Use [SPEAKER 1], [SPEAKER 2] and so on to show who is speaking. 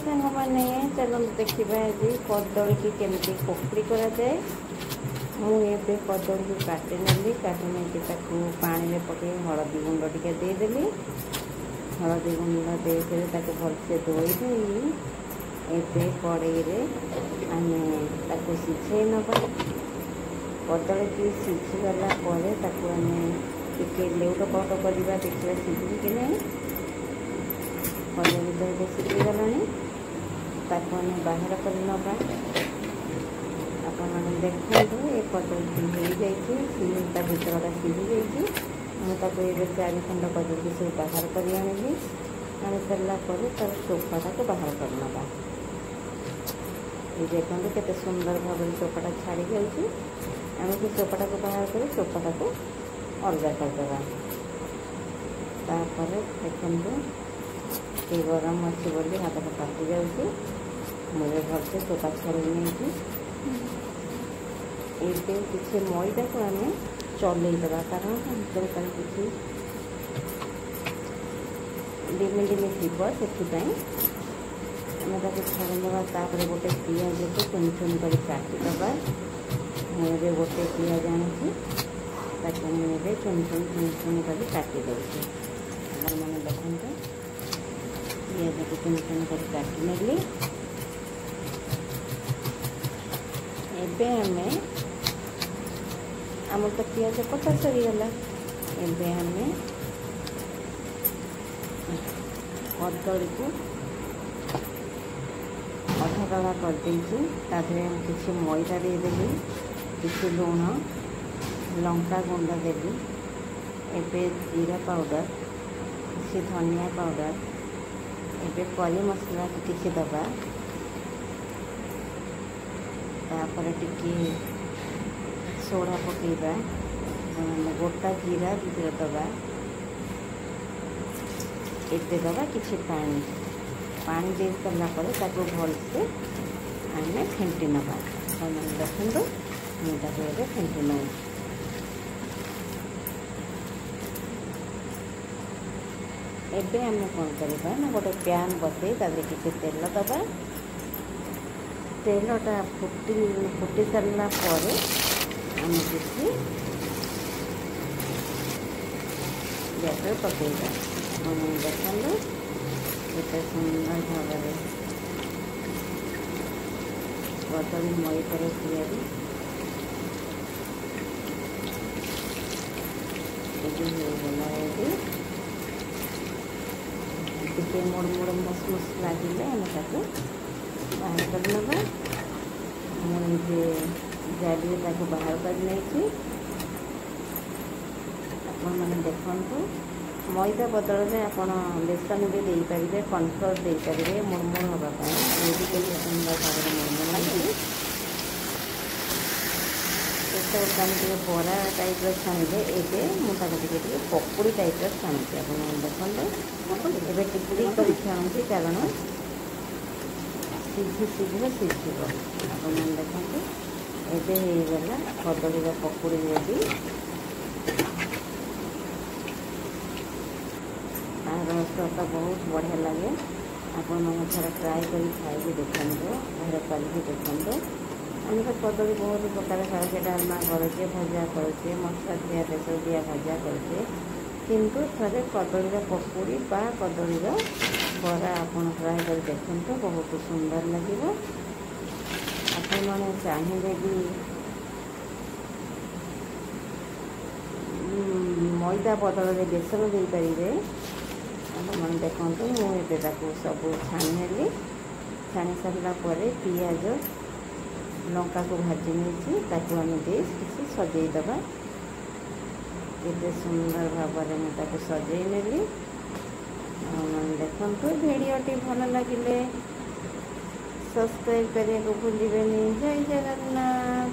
[SPEAKER 1] सांग मैंने चलो देखा आज कदली की केमती पकड़ी कराए। मुझे कदली को काटी नेली पानी में पकड़ हलदी गुंड टे देदेली। हलदी गुंड देकर भलसे धोई दे कड़े आम सिझे नवा। कदली की सिझीगला आम टे लेउट पट करवा देखा सिझी कि नहीं। कदली तो सिझीगला आम बाहर कर नवा। आपने देखो ये कदली हो जाता भितरटा सिझी जाइए। मुझे 4 खंड कदली सब बाहर कर आनी सारापर तार चोपाटा को बाहर कर नवा। ये देखते केते सुंदर भाव चोपाटा छाड़ी जाऊँगी। आम से चोपाटा को बाहर कर चोपाटा को अलग करदे। तापर देखो ये गरम अच्छी बोली हाथ को काटी जाऊँगी। मुझे भलसे चोपा छाड़ी नहीं। ये किसी मैदा को आम चलईदे कारण भर किसी डिमी डिमी थी से आम छाड़ीदे। गोटे पिज को चुन चुन कर काटिदे। मुझे गोटे पिज आनी मुझे चुन चुन चुन चुन कर काटिदे। मैंने देखते पिज को चुन चुन कर काटी नेली। एबे आम तो पिज कटा सरीगला। एबे आम कदली को अधा दड़ा कर देदें। किसी मैदा देदेली, किसी लुण, लंका गुंड देली, एबे जीरा पाउडर, किसी धनिया पाउडर, एबे करी मसला किसी दबा। तापर टिके सोडा पकेबा। गोटा जीरा भीतर दबा। एते दबा किसी पानी दे सारापर भलसे आम फेंटी नवा। मैंने देखो मुझे फेंटी नौ। एबे आम कौन करवा ना गोटे पैन बसई किसी तेल दबा। तेलटा फुटी सारा आम किसी गैस पकईबा। मैंने देखो केते सुंदर भाव कदली मैदार तैयारी होगला। टे मुड़ मस मस लगे आम बाहर कर नवा। मुझे जाली बाहर कर नहीं। मैंने देखु मैदा बदल में आप बेसन भी दे पारे, कॉर्नफ्लोर दे पारे मुड़मुड़ हाँपाई। ये भी कैसे सुंदर भाव मुड़मुड़ लगे। ये बरा टाइप छाणीदे। ये मुझे पकुड़ी टाइप छाणुची। आप देखते ए टिकड़ी कर छाणुची कारण शीघ्र सीझ। आप देखते एगला कदली पकुड़ी रेडी। रसटा बहुत बढ़िया लगे। आपण थे ट्राए कर खाई देखो घर कर देखो। आम तो कदली बहुत प्रकार खाए। डालमा करे, भजा करे, मसला दिया बेसर दिया भजा करे। किंतु थे कदली पकुड़ी बा कदली बरा आप ट्राए कर देखो। बहुत सुंदर लगे। आपने चाहिए भी मैदा बदल में बेसन दे पारे। मैंने देखो मुझे सब छाणी नेली। छाणी सारापर पिज लंका को भाजी नहीं आम दे किसी सजेदे। केते सुंदर भाव में सजे नेली। मैंने देखो भिडियोटी भल लगे सब्सक्राइब करने को भूलें। जय जगन्नाथ।